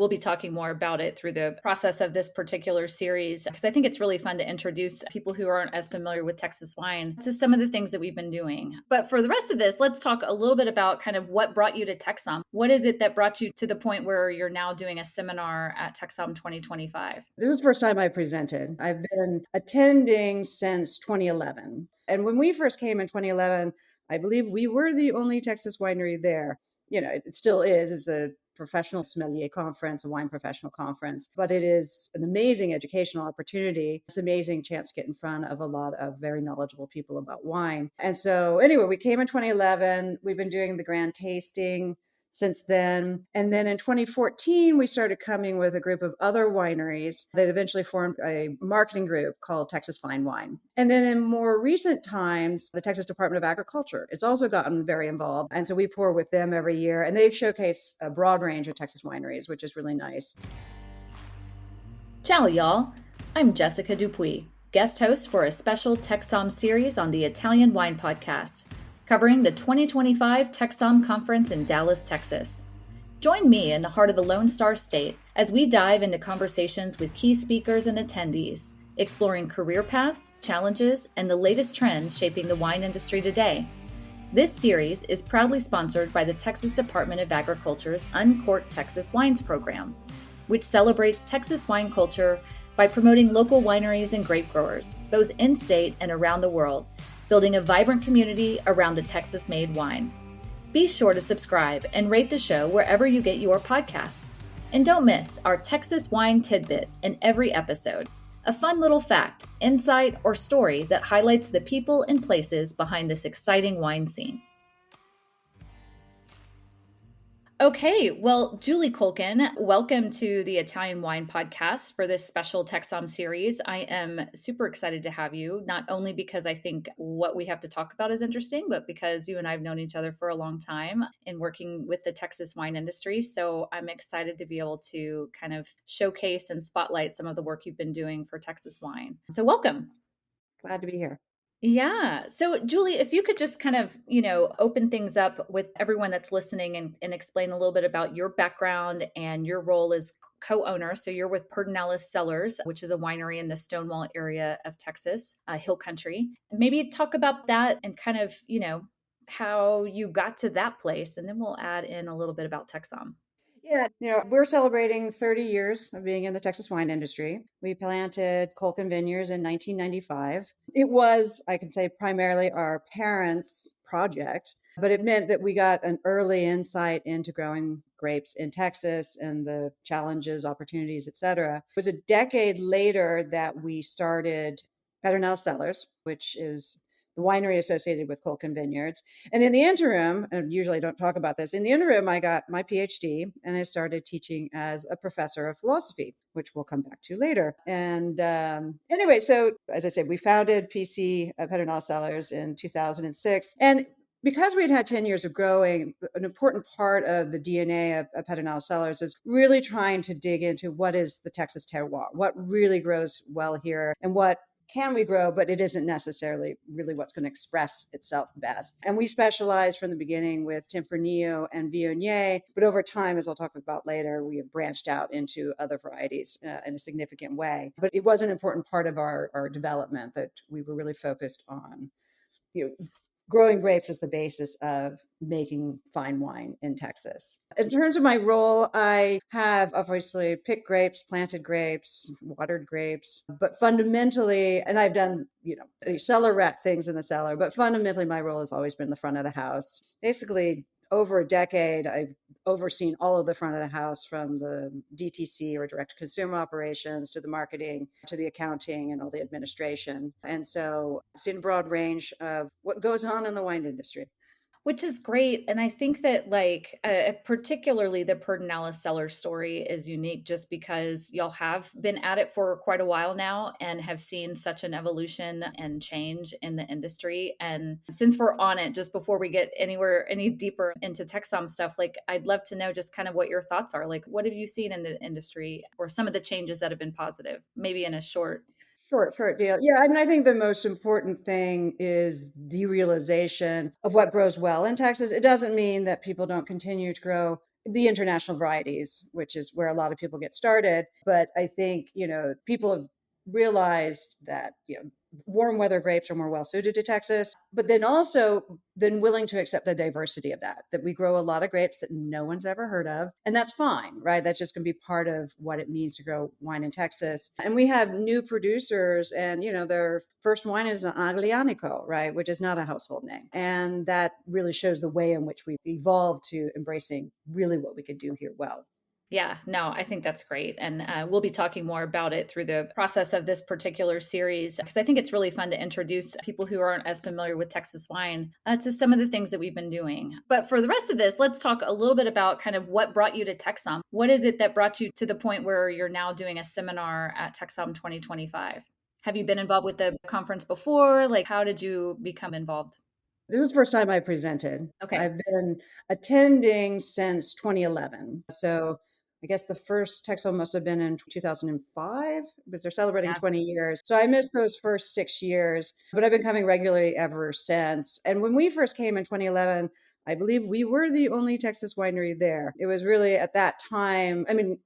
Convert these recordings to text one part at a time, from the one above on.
we'll be talking more about it through the process of this particular series, because I think it's really fun to introduce people who aren't as familiar with Texas wine to some of the things that we've been doing. But for the rest of this, let's talk a little bit about kind of what brought you to TEXSOM. What is it that brought you to the point where you're now doing a seminar at TEXSOM 2025? This is the first time I presented. I've been attending since 2011. And when we first came in 2011, I believe we were the only Texas winery there. It still is. It's a professional sommelier conference, a wine professional conference, but it is an amazing educational opportunity. It's an amazing chance to get in front of a lot of very knowledgeable people about wine. And so anyway, we came in 2011. We've been doing the grand tasting since then. And then in 2014, we started coming with a group of other wineries that eventually formed a marketing group called Texas Fine Wine. And then in more recent times, the Texas Department of Agriculture has also gotten very involved. And so we pour with them every year, and they showcase a broad range of Texas wineries, which is really nice. Ciao, y'all. I'm Jessica Dupuy, guest host for a special TEXSOM series on the Italian Wine Podcast, covering the 2025 TEXSOM Conference in Dallas, Texas. Join me in the heart of the Lone Star State as we dive into conversations with key speakers and attendees, exploring career paths, challenges, and the latest trends shaping the wine industry today. This series is proudly sponsored by the Texas Department of Agriculture's Uncork Texas Wines program, which celebrates Texas wine culture by promoting local wineries and grape growers, both in-state and around the world, building a vibrant community around the Texas-made wine. Be sure to subscribe and rate the show wherever you get your podcasts. And don't miss our Texas Wine Tidbit in every episode, a fun little fact, insight, or story that highlights the people and places behind this exciting wine scene. Okay, well, Julie Kuhlken, welcome to the Italian Wine Podcast for this special TEXSOM series. I am super excited to have you, not only because I think what we have to talk about is interesting, but because you and I have known each other for a long time in working with the Texas wine industry. So I'm excited to be able to kind of showcase and spotlight some of the work you've been doing for Texas wine. So welcome. Glad to be here. Yeah. So, Julie, if you could just kind of, open things up with everyone that's listening and explain a little bit about your background and your role as co-owner. So you're with Pedernales Cellars, which is a winery in the Stonewall area of Texas, Hill Country. Maybe talk about that and kind of, how you got to that place. And then we'll add in a little bit about TEXSOM. Yeah, we're celebrating 30 years of being in the Texas wine industry. We planted Kuhlken Vineyards in 1995. It was, I can say, primarily our parents' project, but it meant that we got an early insight into growing grapes in Texas and the challenges, opportunities, et cetera. It was a decade later that we started Pedernales Cellars, which is the winery associated with Kuhlken Vineyards. And in the interim, and usually I don't talk about this, in the interim, I got my PhD and I started teaching as a professor of philosophy, which we'll come back to later. And anyway, so as I said, we founded PC Pedernales Cellars in 2006. And because we had 10 years of growing, an important part of the DNA of Pedernales Cellars is really trying to dig into what is the Texas terroir, what really grows well here, and what can we grow, but it isn't necessarily really what's going to express itself best. And we specialize from the beginning with Tempranillo and Viognier, but over time, as I'll talk about later, we have branched out into other varieties in a significant way. But it was an important part of our development that we were really focused on, growing grapes is the basis of making fine wine in Texas. In terms of my role, I have obviously picked grapes, planted grapes, watered grapes, but fundamentally, and I've done, cellar rat things in the cellar, but fundamentally my role has always been the front of the house. Basically, over a decade, I've overseen all of the front of the house, from the DTC or direct to consumer operations to the marketing to the accounting and all the administration. And so I've seen a broad range of what goes on in the wine industry. Which is great. And I think that particularly the Pedernales Cellar story is unique just because y'all have been at it for quite a while now and have seen such an evolution and change in the industry. And since we're on it, just before we get any deeper into TEXSOM stuff, I'd love to know just kind of what your thoughts are. What have you seen in the industry or some of the changes that have been positive, maybe in a short deal. Yeah, I mean, I think the most important thing is the realization of what grows well in Texas. It doesn't mean that people don't continue to grow the international varieties, which is where a lot of people get started. But I think, people have realized that, warm weather grapes are more well suited to Texas, but then also been willing to accept the diversity of that we grow a lot of grapes that no one's ever heard of. And that's fine, right? That's just going to be part of what it means to grow wine in Texas. And we have new producers, and, their first wine is an Aglianico, right? Which is not a household name. And that really shows the way in which we've evolved to embracing really what we could do here well. Yeah, no, I think that's great. And we'll be talking more about it through the process of this particular series, because I think it's really fun to introduce people who aren't as familiar with Texas wine to some of the things that we've been doing. But for the rest of this, let's talk a little bit about kind of what brought you to TEXSOM. What is it that brought you to the point where you're now doing a seminar at TEXSOM 2025? Have you been involved with the conference before? Like, how did you become involved? This is the first time I presented. Okay. I've been attending since 2011. So I guess the first TEXO must have been in 2005 because they're celebrating Yeah. 20 years. So I missed those first 6 years, but I've been coming regularly ever since. And when we first came in 2011, I believe we were the only Texas winery there. It was really at that time, I mean,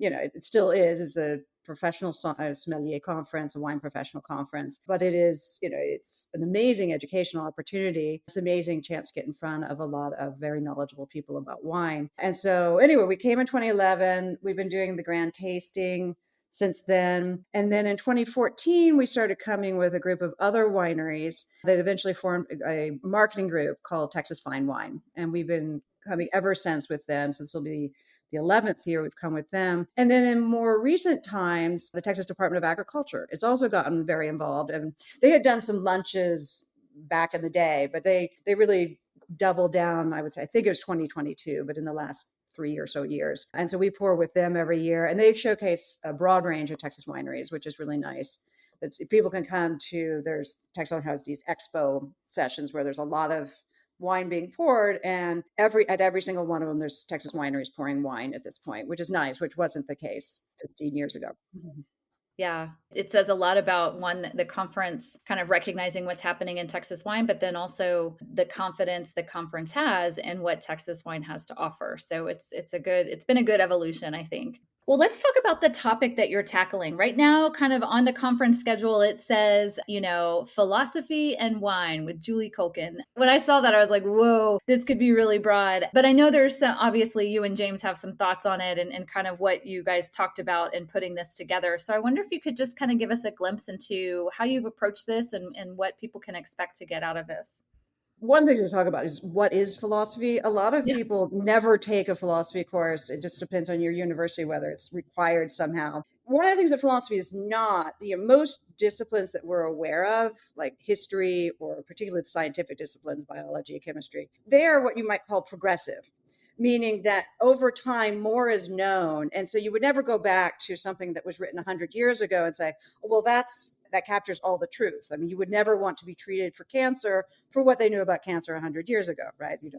it still is. It's a professional sommelier conference, a wine professional conference, but it is, it's an amazing educational opportunity. It's an amazing chance to get in front of a lot of very knowledgeable people about wine. And so anyway, we came in 2011. We've been doing the grand tasting since then. And then in 2014, we started coming with a group of other wineries that eventually formed a marketing group called Texas Fine Wine. And we've been coming ever since with them. So this will be the 11th year we've come with them. And then in more recent times, the Texas Department of Agriculture has also gotten very involved. And they had done some lunches back in the day, but they really doubled down, I would say. I think it was 2022, but in the last 3 or so years. And so we pour with them every year. And they showcase a broad range of Texas wineries, which is really nice. People can come to, TEXSOM has these expo sessions where there's a lot of wine being poured, and at every single one of them there's Texas wineries pouring wine at this point, which is nice, which wasn't the case 15 years ago. Yeah, it says a lot about the conference kind of recognizing what's happening in Texas wine, but then also the confidence the conference has in what Texas wine has to offer. So it's been a good evolution, I think. Well, let's talk about the topic that you're tackling right now. Kind of on the conference schedule, it says, philosophy and wine with Julie Kuhlken. When I saw that, I was like, whoa, this could be really broad. But I know obviously you and James have some thoughts on it and kind of what you guys talked about in putting this together. So I wonder if you could just kind of give us a glimpse into how you've approached this and what people can expect to get out of this. One thing to talk about is what is philosophy. A lot of people never take a philosophy course. It just depends on your university, whether it's required somehow. One of the things that philosophy is not, most disciplines that we're aware of, like history or particularly the scientific disciplines, biology, chemistry, they are what you might call progressive, meaning that over time more is known. And so you would never go back to something that was written 100 years ago and say, oh, well, that captures all the truth. I mean, you would never want to be treated for cancer for what they knew about cancer 100 years ago, right? You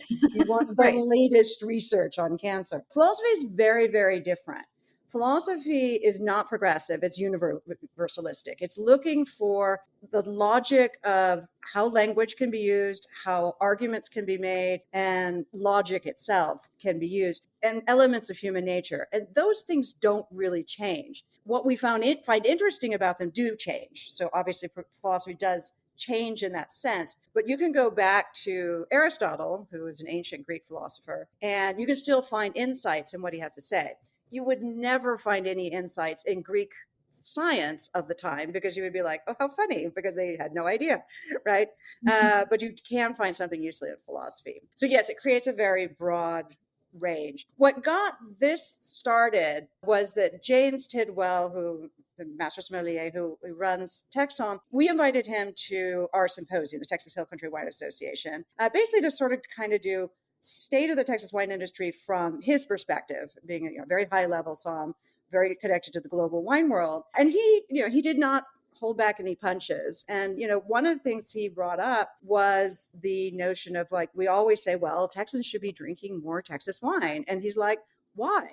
want the latest research on cancer. Philosophy is very, very different. Philosophy is not progressive, it's universalistic. It's looking for the logic of how language can be used, how arguments can be made, and logic itself can be used, and elements of human nature. And those things don't really change. What we find interesting about them do change. So obviously philosophy does change in that sense, but you can go back to Aristotle, who was an ancient Greek philosopher, and you can still find insights in what he has to say. You would never find any insights in Greek science of the time because you would be like, oh, how funny, because they had no idea, right? But you can find something useful in philosophy. So yes, it creates a very broad range. What got this started was that James Tidwell, the master sommelier who runs TEXSOM, we invited him to our symposium, the Texas Hill Country Wine Association, basically to sort of kind of do state of the Texas wine industry from his perspective, being a very high level somm, very connected to the global wine world. And he did not hold back any punches. And, one of the things he brought up was the notion of, like, we always say, well, Texans should be drinking more Texas wine. And he's like, why?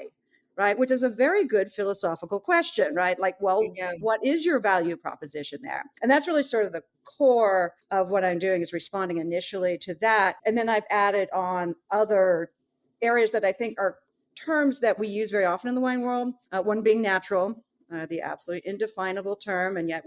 Right? Which is a very good philosophical question, right? Like, well, what is your value proposition there? And that's really sort of the core of what I'm doing, is responding initially to that. And then I've added on other areas that I think are terms that we use very often in the wine world, one being natural, the absolutely indefinable term, and yet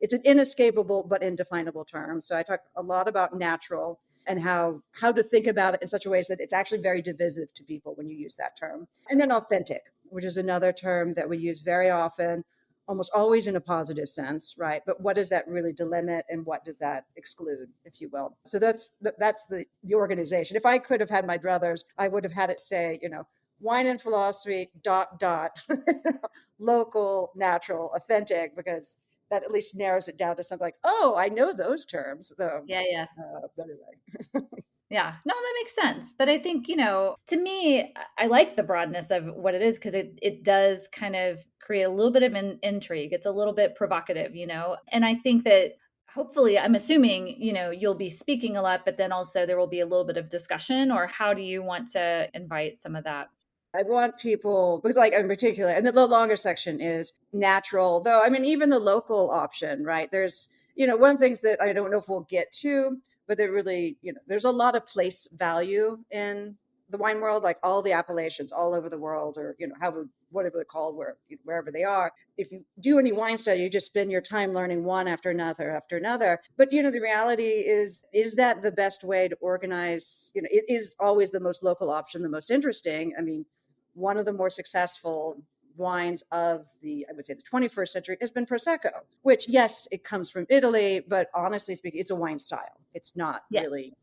it's an inescapable but indefinable term. So I talk a lot about natural and how to think about it in such a way that it's actually very divisive to people when you use that term. And then authentic, which is another term that we use very often, almost always in a positive sense, right? But what does that really delimit and what does that exclude, if you will? So that's the organization. If I could have had my druthers, I would have had it say, wine and philosophy, dot, dot, local, natural, authentic, because that at least narrows it down to something like, oh, I know those terms, though. Yeah, yeah. But anyway. Yeah, no, that makes sense. But I think, to me, I like the broadness of what it is because it does kind of create a little bit of an intrigue. It's a little bit provocative. And I think that hopefully, I'm assuming, you'll be speaking a lot, but then also there will be a little bit of discussion. Or how do you want to invite some of that? I want people, because like in particular, and the longer section is natural, though, I mean, even the local option, right? There's, one of the things that I don't know if we'll get to, but there really, there's a lot of place value in the wine world, like all the appellations all over the world, or, whatever they're called, wherever they are. If you do any wine study, you just spend your time learning one after another after another. But, the reality is that the best way to organize, it is always the most local option, the most interesting. I mean, one of the more successful wines of I would say the 21st century has been Prosecco, which, yes, it comes from Italy, but honestly speaking, it's a wine style. It's not Yes. really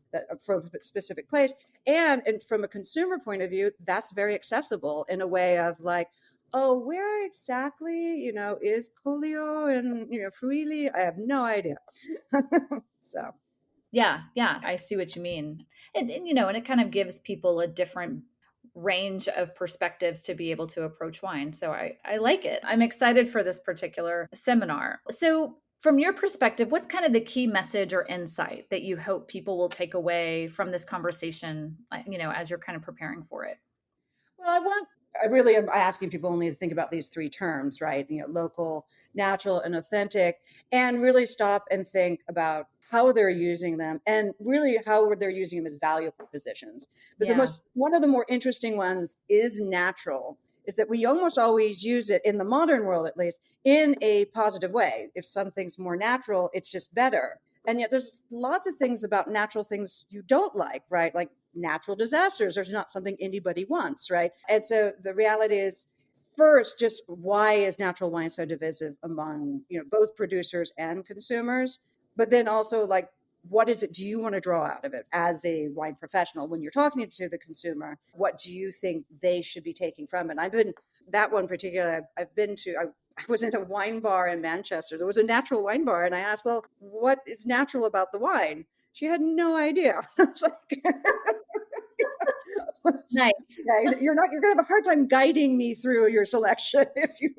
from a specific place. And from a consumer point of view, that's very accessible in a way of like, oh, where exactly, is Collio and, Fruili? I have no idea. So. Yeah, yeah, I see what you mean. And it kind of gives people a different range of perspectives to be able to approach wine. So I like it. I'm excited for this particular seminar. So, from your perspective, what's kind of the key message or insight that you hope people will take away from this conversation, as you're kind of preparing for it? Well, I really am asking people only to think about these three terms, right? Local, natural, and authentic, and really stop and think about how they're using them and really how they're using them as value propositions. Because Yeah. one of the more interesting ones is natural, is that we almost always use it in the modern world, at least, in a positive way. If something's more natural, it's just better. And yet there's lots of things about natural things you don't like, right? Like natural disasters are not something anybody wants, right? And so the reality is, first, just why is natural wine so divisive among both producers and consumers? But then also, like, what is it do you want to draw out of it as a wine professional when you're talking to the consumer? What do you think they should be taking from it? I've been that one particular. I've been to. I was in a wine bar in Manchester. There was a natural wine bar, and I asked, "Well, what is natural about the wine?" She had no idea. I was like, Nice. yeah, you're gonna have a hard time guiding me through your selection if you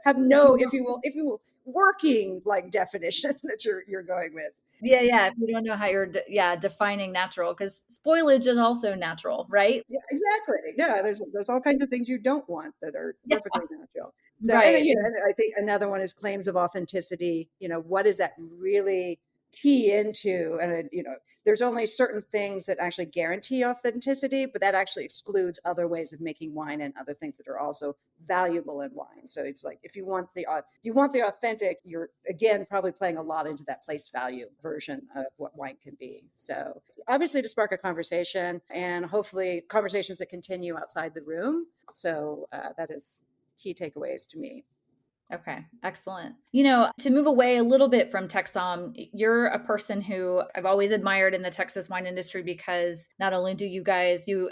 have if you will, working like definition that you're going with. Yeah, yeah. If you don't know how you're, defining natural, because spoilage is also natural, right? Yeah, exactly. Yeah, there's all kinds of things you don't want that are Yeah, perfectly natural. So, right. and I think another one is claims of authenticity. What is that really key into? And there's only certain things that actually guarantee authenticity, but that actually excludes other ways of making wine and other things that are also valuable in wine. So it's like if you want the authentic, you're again probably playing a lot into that place value version of what wine can be. So obviously to spark a conversation and hopefully conversations that continue outside the room. So that is key takeaways to me. Okay, excellent. To move away a little bit from TEXSOM, you're a person who I've always admired in the Texas wine industry because not only do you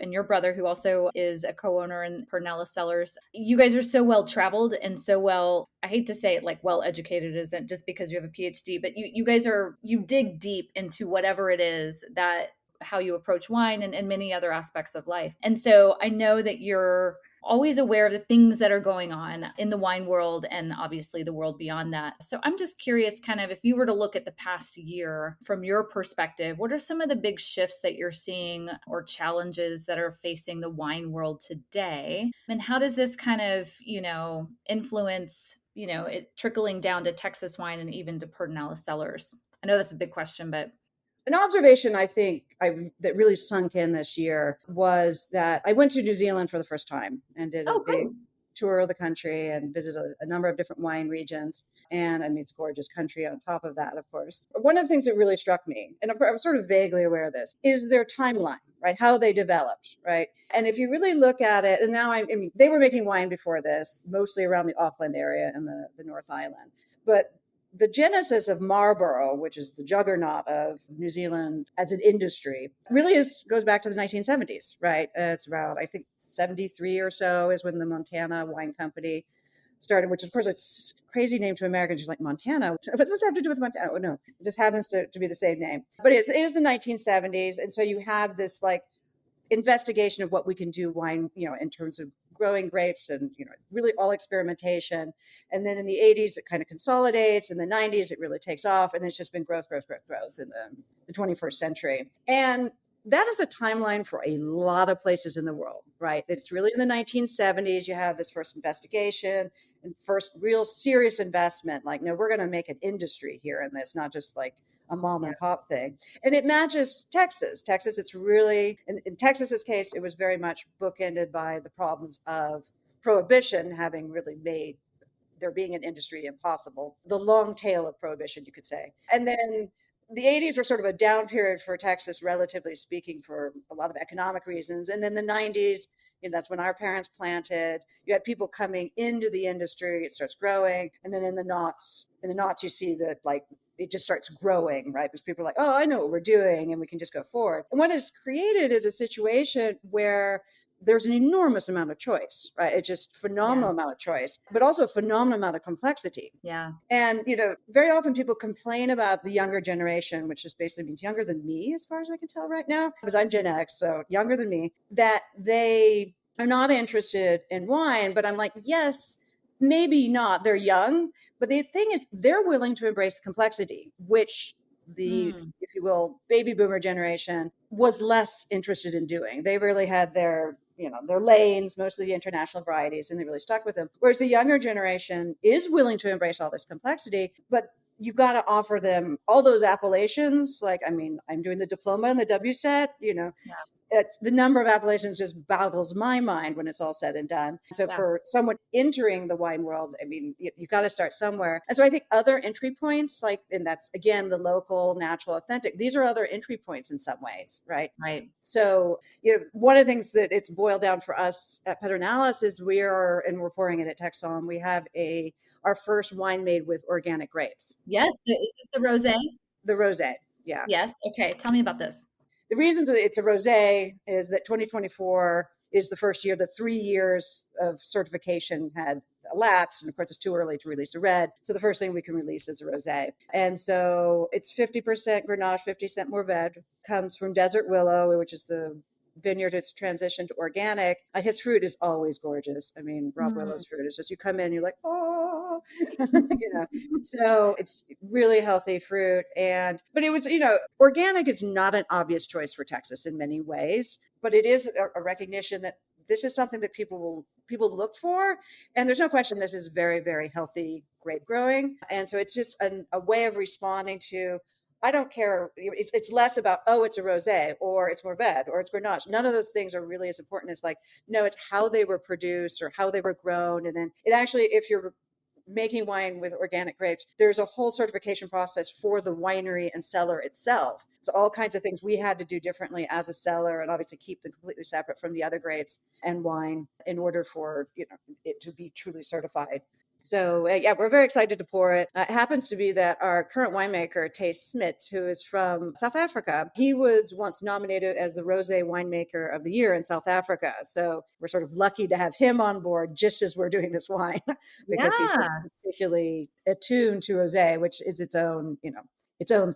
and your brother, who also is a co-owner in Pedernales Cellars, you guys are so well traveled and so well, I hate to say it, like well educated isn't just because you have a PhD, but you dig deep into whatever it is that how you approach wine and many other aspects of life. And so I know that you're always aware of the things that are going on in the wine world and obviously the world beyond that. So I'm just curious, kind of, if you were to look at the past year from your perspective, what are some of the big shifts that you're seeing or challenges that are facing the wine world today? And how does this kind of, influence, it trickling down to Texas wine and even to Pedernales Cellars? I know that's a big question, but An observation I think that really sunk in this year was that I went to New Zealand for the first time and did a Oh, big great. tour of the country and visited a number of different wine regions. And I mean, it's a gorgeous country on top of that, of course. One of the things that really struck me, and I'm sort of vaguely aware of this, is their timeline, right? How they developed, right? And if you really look at it, and now I mean, they were making wine before this, mostly around the Auckland area and the North Island. But the genesis of Marlborough, which is the juggernaut of New Zealand as an industry, really goes back to the 1970s, right? It's about, I think, 73 or so is when the Montana Wine Company started, which of course it's a crazy name to Americans. You're like, Montana? What does this have to do with Montana? Oh, no, it just happens to be the same name. But it is the 1970s. And so you have this like investigation of what we can do wine, in terms of growing grapes and, really all experimentation. And then in the 80s, it kind of consolidates. In the 90s, it really takes off. And it's just been growth in the 21st century. And that is a timeline for a lot of places in the world, right? It's really in the 1970s, you have this first investigation and first real serious investment. Like, no, we're going to make an industry here in this, not just like a mom and pop thing. And it matches Texas. Texas, it's really, in Texas's case, it was very much bookended by the problems of prohibition having really made there being an industry impossible. The long tail of prohibition, you could say. And then the 80s were sort of a down period for Texas, relatively speaking, for a lot of economic reasons. And then the 90s, that's when our parents planted. You had people coming into the industry, it starts growing. And then in the knots, you see that like it just starts growing, right? Because people are like, oh, I know what we're doing and we can just go forward. And what it's created is a situation where there's an enormous amount of choice, right? It's just phenomenal amount of choice, but also a phenomenal amount of complexity. Yeah. And, very often people complain about the younger generation, which just basically means younger than me, as far as I can tell right now, because I'm Gen X, so younger than me, that they are not interested in wine. But I'm like, yes, maybe not. They're young. But the thing is, they're willing to embrace the complexity, which if you will, baby boomer generation was less interested in doing. They really had their lanes, mostly the international varieties, and they really stuck with them. Whereas the younger generation is willing to embrace all this complexity, but you've got to offer them all those appellations. Like, I mean, I'm doing the diploma and the WSET, the number of appellations just boggles my mind when it's all said and done. So for someone entering the wine world, I mean, you got to start somewhere. And so I think other entry points, and that's again, the local, natural, authentic, these are other entry points in some ways, right? Right. So, one of the things that it's boiled down for us at Pedernales is we're pouring it at TEXSOM. We have our first wine made with organic grapes. Yes. Is this the rosé? The rosé. Yeah. Yes. Okay. Tell me about this. The reasons it's a rosé is that 2024 is the first year that 3 years of certification had elapsed. And of course, it's too early to release a red. So the first thing we can release is a rosé. And so it's 50% Grenache, 50% Mourvedre, comes from Desert Willow, which is the vineyard it's transitioned to organic. His fruit is always gorgeous. I mean, Rob Willow's fruit is just, you come in, you're like, oh, so it's really healthy fruit. But it was, organic is not an obvious choice for Texas in many ways, but it is a recognition that this is something that people look for. And there's no question this is very, very healthy grape growing. And so it's just a way of responding to, I don't care. It's less about, oh, it's a rosé or it's Mourvedre or it's Grenache. None of those things are really as important as like, no, it's how they were produced or how they were grown. And then it actually, if you're making wine with organic grapes, there's a whole certification process for the winery and cellar itself. It's all kinds of things we had to do differently as a cellar, and obviously keep them completely separate from the other grapes and wine in order for it to be truly certified. So we're very excited to pour it. It happens to be that our current winemaker, Tace Smit, who is from South Africa, he was once nominated as the Rosé Winemaker of the Year in South Africa. So we're sort of lucky to have him on board just as we're doing this wine, because he's just particularly attuned to rosé, which is its own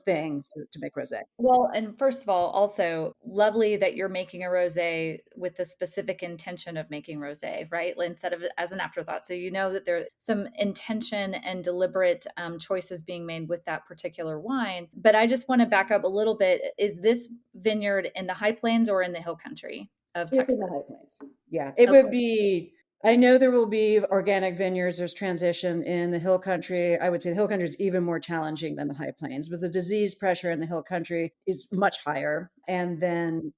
thing to make rosé. Well, and first of all, also lovely that you're making a rosé with the specific intention of making rosé, right? Instead of as an afterthought. So that there's some intention and deliberate choices being made with that particular wine. But I just want to back up a little bit. Is this vineyard in the high plains or in the hill country of Texas? In the high plains. Yeah, it would be I know there will be organic vineyards. There's transition in the hill country. I would say the hill country is even more challenging than the high plains, but the disease pressure in the hill country is much higher. And then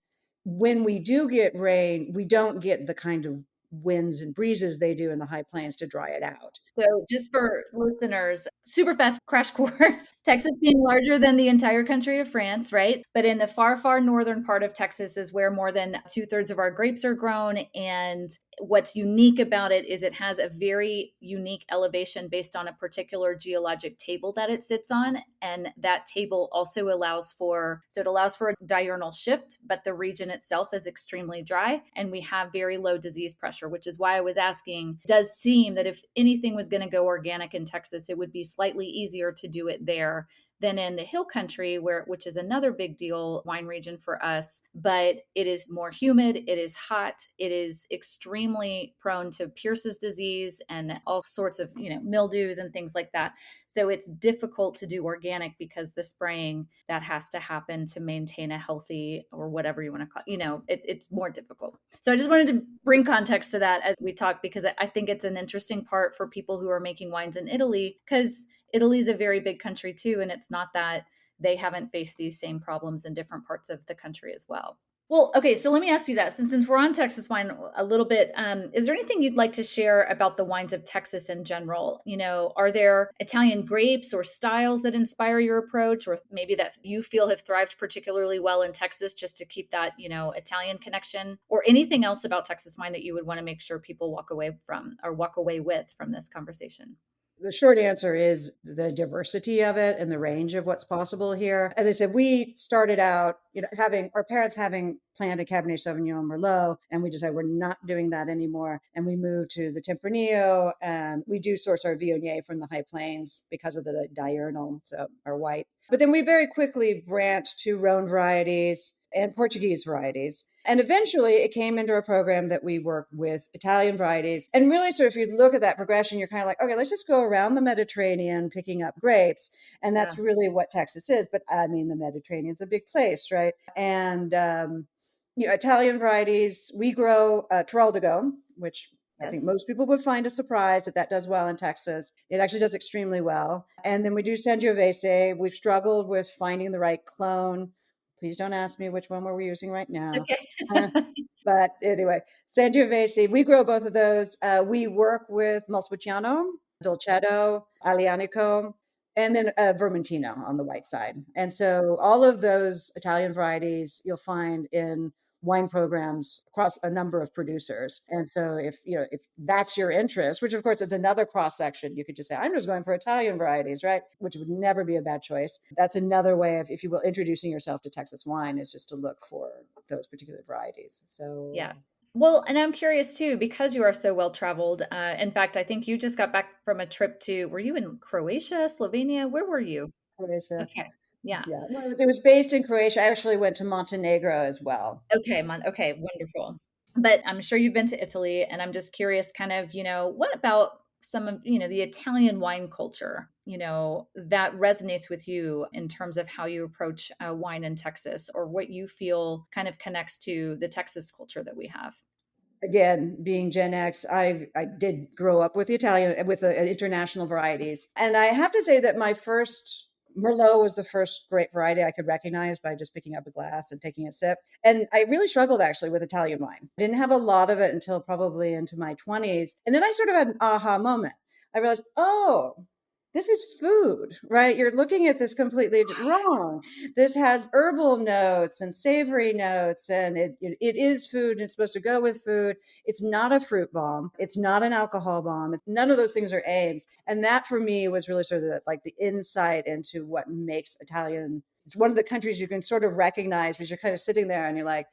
when we do get rain, we don't get the kind of winds and breezes they do in the high plains to dry it out. So, just for listeners, super fast crash course. Texas being larger than the entire country of France, right? But in the far, far northern part of Texas is where more than 2/3 of our grapes are grown. And what's unique about it is it has a very unique elevation based on a particular geologic table that it sits on. And that table also it allows for a diurnal shift, but the region itself is extremely dry. And we have very low disease pressure, which is why I was asking, it does seem that if anything was going to go organic in Texas, it would be slightly easier to do it there than in the hill country, which is another big deal wine region for us. But it is more humid, it is hot, it is extremely prone to Pierce's disease and all sorts of mildews and things like that. So it's difficult to do organic because the spraying that has to happen to maintain a healthy, or whatever you want to call it's more difficult. So I just wanted to bring context to that as we talk, because I think it's an interesting part for people who are making wines in Italy, because Italy's a very big country too, and it's not that they haven't faced these same problems in different parts of the country as well. Well, okay, so let me ask you that. Since we're on Texas wine a little bit, is there anything you'd like to share about the wines of Texas in general? Are there Italian grapes or styles that inspire your approach, or maybe that you feel have thrived particularly well in Texas, just to keep that, Italian connection, or anything else about Texas wine that you would want to make sure people walk away with from this conversation? The short answer is the diversity of it and the range of what's possible here. As I said, we started out, having our parents having planted Cabernet Sauvignon Merlot, and we decided we're not doing that anymore. And we moved to the Tempranillo, and we do source our Viognier from the High Plains because of the diurnal, so our white. But then we very quickly branched to Rhone varieties and Portuguese varieties. And eventually it came into a program that we work with Italian varieties. And really, so if you look at that progression, you're kind of like, okay, let's just go around the Mediterranean picking up grapes. And that's really what Texas is. But I mean, the Mediterranean's a big place, right? And, Italian varieties, we grow Teraldigo, which I think most people would find a surprise that does well in Texas. It actually does extremely well. And then we do Sangiovese. We've struggled with finding the right clone. Please don't ask me which one we're using right now. Okay. But anyway, Sangiovese, we grow both of those. We work with Montepulciano, Dolcetto, Aglianico, and then Vermentino on the white side. And so all of those Italian varieties you'll find in wine programs across a number of producers. And so if that's your interest, which of course is another cross section, you could just say, I'm just going for Italian varieties, right? Which would never be a bad choice. That's another way of, if you will, introducing yourself to Texas wine, is just to look for those particular varieties. So yeah. Well, and I'm curious too, because you are so well traveled. In fact, I think you just got back from a trip were you in Croatia, Slovenia? Where were you? Croatia. Okay. Yeah. Yeah. Well, it was based in Croatia. I actually went to Montenegro as well. Okay. Okay. Wonderful. But I'm sure you've been to Italy, and I'm just curious, kind of, what about some of, the Italian wine culture, that resonates with you in terms of how you approach wine in Texas, or what you feel kind of connects to the Texas culture that we have? Again, being Gen X, I did grow up with the international varieties. And I have to say that my first Merlot was the first great variety I could recognize by just picking up a glass and taking a sip. And I really struggled actually with Italian wine. I didn't have a lot of it until probably into my 20s. And then I sort of had an aha moment. I realized, oh, this is food, right? You're looking at this completely wrong. This has herbal notes and savory notes, and it is food, and it's supposed to go with food. It's not a fruit bomb. It's not an alcohol bomb. None of those things are aims. And that for me was really sort of the insight into what makes Italian. It's one of the countries you can sort of recognize because you're kind of sitting there and you're like,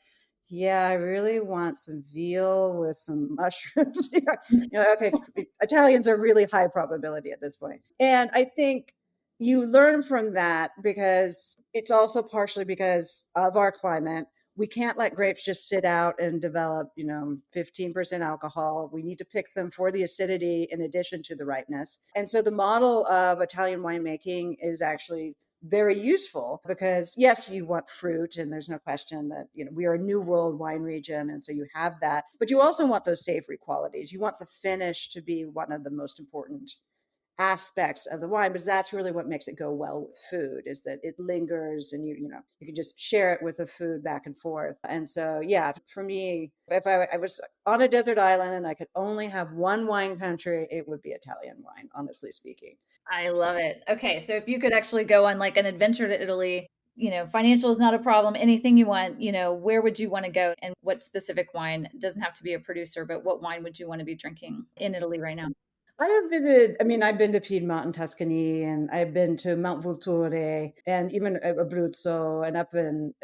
yeah, I really want some veal with some mushrooms. Okay, Italians are really high probability at this point. And I think you learn from that because it's also partially because of our climate. We can't let grapes just sit out and develop, 15% alcohol. We need to pick them for the acidity in addition to the ripeness. And so the model of Italian winemaking is actually very useful because yes, you want fruit, and there's no question that we are a new world wine region, and so you have that, but you also want those savory qualities. You want the finish to be one of the most important aspects of the wine, because that's really what makes it go well with food, is that it lingers, and you can just share it with the food back and forth. And so yeah, for me, if I was on a desert island and I could only have one wine country, it would be Italian wine, honestly speaking. I love it. Okay, so if you could actually go on like an adventure to Italy, financial is not a problem, anything you want, where would you want to go, and what specific wine? It doesn't have to be a producer, but what wine would you want to be drinking in Italy right now? I have visited, I mean, I've been to Piedmont and Tuscany, and I've been to Mount Vulture and even Abruzzo and up in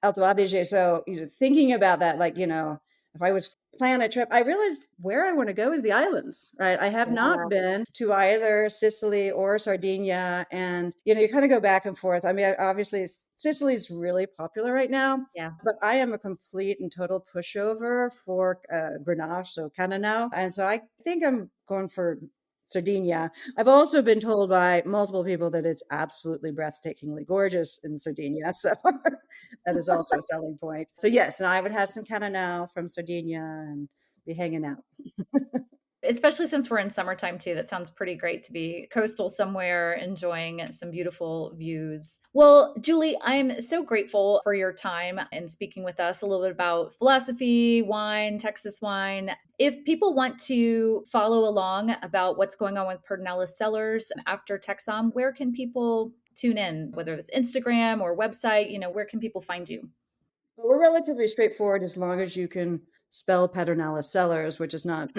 Alto Adige. So, thinking about that, like, if I was plan a trip, I realized where I want to go is the islands, right? I have not been to either Sicily or Sardinia. And, you kind of go back and forth. I mean, obviously, Sicily is really popular right now. Yeah. But I am a complete and total pushover for Grenache, so Cananao. And so I think I'm going for Sardinia. I've also been told by multiple people that it's absolutely breathtakingly gorgeous in Sardinia. So that is also a selling point. So yes, and I would have some Cananao from Sardinia and be hanging out. Especially since we're in summertime too. That sounds pretty great to be coastal somewhere, enjoying some beautiful views. Well, Julie, I'm so grateful for your time and speaking with us a little bit about philosophy, wine, Texas wine. If people want to follow along about what's going on with Pedernales Cellars after TEXSOM, where can people tune in, whether it's Instagram or website, where can people find you? But we're relatively straightforward as long as you can spell Pedernales Cellars, which is not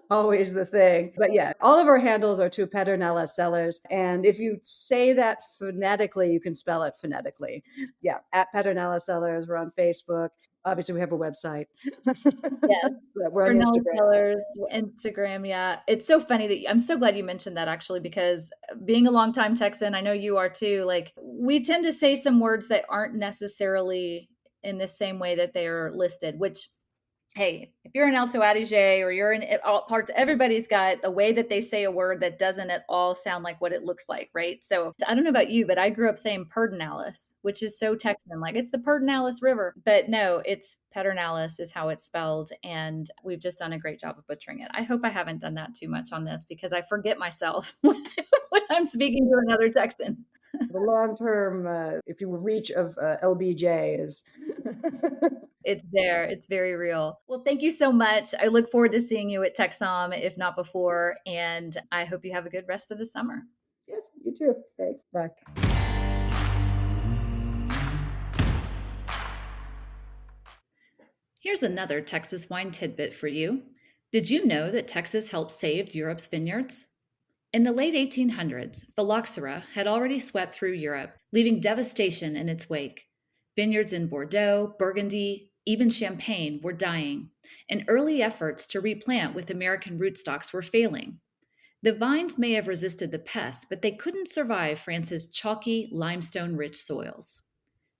always the thing. But yeah, all of our handles are to Pedernales Cellars. And if you say that phonetically, you can spell it phonetically. Yeah, at Pedernales Cellars. We're on Facebook. Obviously, we have a website. Yes. We're on Pedernales Instagram. Cellars, Instagram. Yeah. It's so funny that I'm so glad you mentioned that actually, because being a longtime Texan, I know you are too, like we tend to say some words that aren't necessarily in the same way that they are listed, which, hey, if you're in Alto Adige or you're in all parts, everybody's got a way that they say a word that doesn't at all sound like what it looks like, right? So I don't know about you, but I grew up saying Pedernales, which is so Texan, like it's the Pedernales River. But no, it's Pedernales is how it's spelled. And we've just done a great job of butchering it. I hope I haven't done that too much on this because I forget myself when I'm speaking to another Texan. The long term, if you reach of LBJ is. It's there. It's very real. Well, thank you so much. I look forward to seeing you at TEXSOM, if not before. And I hope you have a good rest of the summer. Yeah, you too. Thanks. Bye. Here's another Texas wine tidbit for you. Did you know that Texas helped save Europe's vineyards? In the late 1800s, phylloxera had already swept through Europe, leaving devastation in its wake. Vineyards in Bordeaux, Burgundy, even Champagne were dying, and early efforts to replant with American rootstocks were failing. The vines may have resisted the pests, but they couldn't survive France's chalky, limestone-rich soils.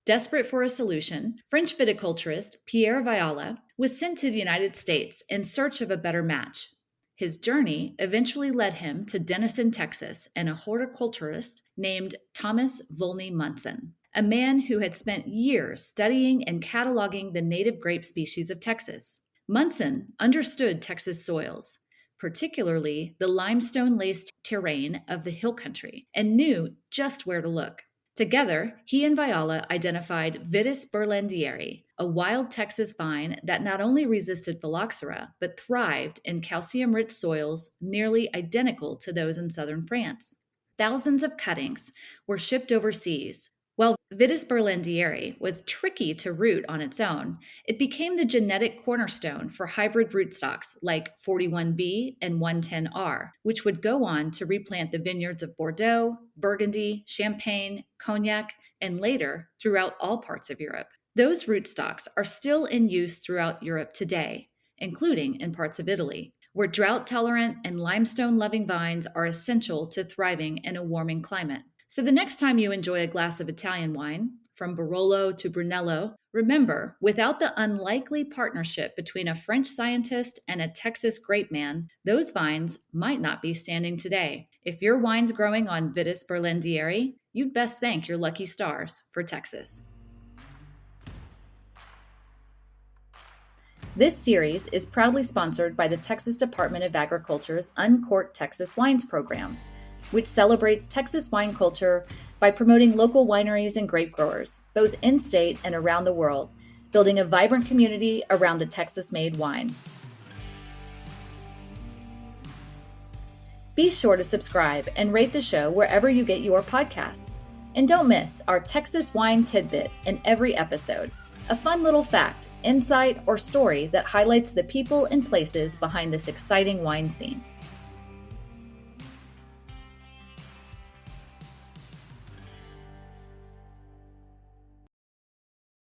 Desperate for a solution, French viticulturist Pierre Viala was sent to the United States in search of a better match. His journey eventually led him to Denison, Texas, and a horticulturist named Thomas Volney Munson, a man who had spent years studying and cataloging the native grape species of Texas. Munson understood Texas soils, particularly the limestone-laced terrain of the hill country, and knew just where to look. Together, he and Viala identified Vitis berlandieri, a wild Texas vine that not only resisted phylloxera, but thrived in calcium-rich soils nearly identical to those in southern France. Thousands of cuttings were shipped overseas. While Vitis berlandieri was tricky to root on its own, it became the genetic cornerstone for hybrid rootstocks like 41B and 110R, which would go on to replant the vineyards of Bordeaux, Burgundy, Champagne, Cognac, and later throughout all parts of Europe. Those rootstocks are still in use throughout Europe today, including in parts of Italy, where drought-tolerant and limestone-loving vines are essential to thriving in a warming climate. So the next time you enjoy a glass of Italian wine, From Barolo to Brunello, remember, without the unlikely partnership between a French scientist and a Texas grape man, those vines might not be standing today. If your wine's growing on Vitis berlandieri, you'd best thank your lucky stars for Texas. This series is proudly sponsored by the Texas Department of Agriculture's Uncork Texas Wines program, which celebrates Texas wine culture by promoting local wineries and grape growers, both in-state and around the world, building a vibrant community around the Texas-made wine. Be sure to subscribe and rate the show wherever you get your podcasts. And don't miss our Texas wine tidbit in every episode, a fun little fact, insight, or story that highlights the people and places behind this exciting wine scene.